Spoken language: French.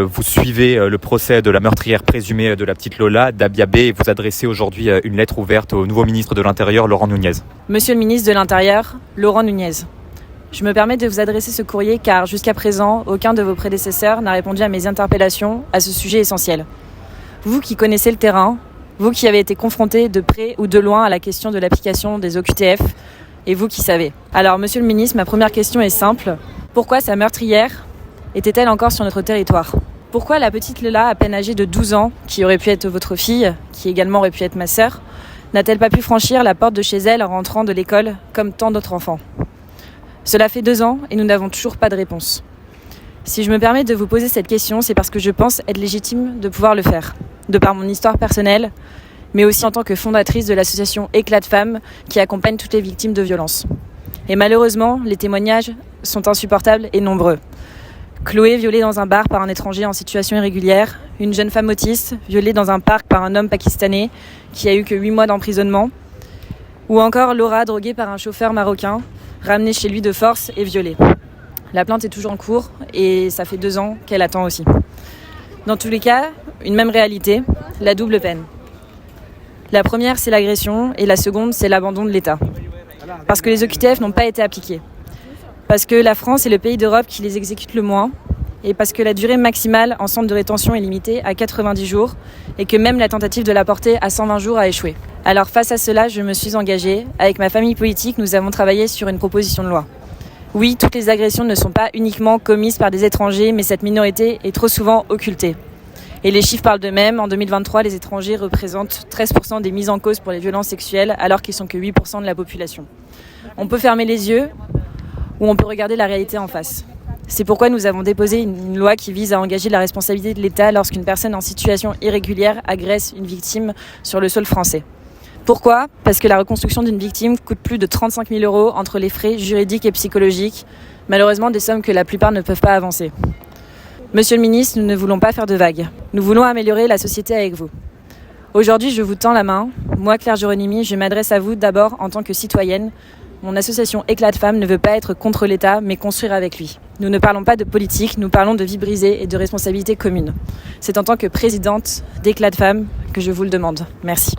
Vous suivez le procès de la meurtrière présumée de la petite Lola, Dabia B, et vous adressez aujourd'hui une lettre ouverte au nouveau ministre de l'Intérieur, Laurent Nunez. Monsieur le ministre de l'Intérieur, Laurent Nunez, je me permets de vous adresser ce courrier car jusqu'à présent, aucun de vos prédécesseurs n'a répondu à mes interpellations à ce sujet essentiel. Vous qui connaissez le terrain, vous qui avez été confronté de près ou de loin à la question de l'application des OQTF, et vous qui savez. Alors, monsieur le ministre, ma première question est simple. Pourquoi sa meurtrière était-elle encore sur notre territoire ? Pourquoi la petite Lola, à peine âgée de 12 ans, qui aurait pu être votre fille, qui également aurait pu être ma sœur, n'a-t-elle pas pu franchir la porte de chez elle en rentrant de l'école, comme tant d'autres enfants ? Cela fait 2 ans et nous n'avons toujours pas de réponse. Si je me permets de vous poser cette question, c'est parce que je pense être légitime de pouvoir le faire, de par mon histoire personnelle, mais aussi en tant que fondatrice de l'association Éclat de Femmes qui accompagne toutes les victimes de violences. Et malheureusement, les témoignages sont insupportables et nombreux. Chloé, violée dans un bar par un étranger en situation irrégulière. Une jeune femme autiste, violée dans un parc par un homme pakistanais qui a eu que 8 mois d'emprisonnement. Ou encore Laura, droguée par un chauffeur marocain, ramenée chez lui de force et violée. La plainte est toujours en cours et ça fait 2 ans qu'elle attend aussi. Dans tous les cas, une même réalité, la double peine. La première, c'est l'agression et la seconde, c'est l'abandon de l'État. Parce que les OQTF n'ont pas été appliqués. Parce que la France est le pays d'Europe qui les exécute le moins et parce que la durée maximale en centre de rétention est limitée à 90 jours et que même la tentative de la porter à 120 jours a échoué. Alors face à cela, je me suis engagée. Avec ma famille politique, nous avons travaillé sur une proposition de loi. Oui, toutes les agressions ne sont pas uniquement commises par des étrangers, mais cette minorité est trop souvent occultée. Et les chiffres parlent d'eux-mêmes. En 2023, les étrangers représentent 13% des mises en cause pour les violences sexuelles, alors qu'ils sont que 8% de la population. On peut fermer les yeux, où on peut regarder la réalité en face. C'est pourquoi nous avons déposé une loi qui vise à engager la responsabilité de l'État lorsqu'une personne en situation irrégulière agresse une victime sur le sol français. Pourquoi ? Parce que la reconstruction d'une victime coûte plus de 35 000 € entre les frais juridiques et psychologiques, malheureusement des sommes que la plupart ne peuvent pas avancer. Monsieur le ministre, nous ne voulons pas faire de vagues. Nous voulons améliorer la société avec vous. Aujourd'hui, je vous tends la main. Moi, Claire Géronimi, je m'adresse à vous d'abord en tant que citoyenne. Mon association Éclat de Femmes ne veut pas être contre l'État, mais construire avec lui. Nous ne parlons pas de politique, nous parlons de vie brisée et de responsabilité commune. C'est en tant que présidente d'Éclat de Femmes que je vous le demande. Merci.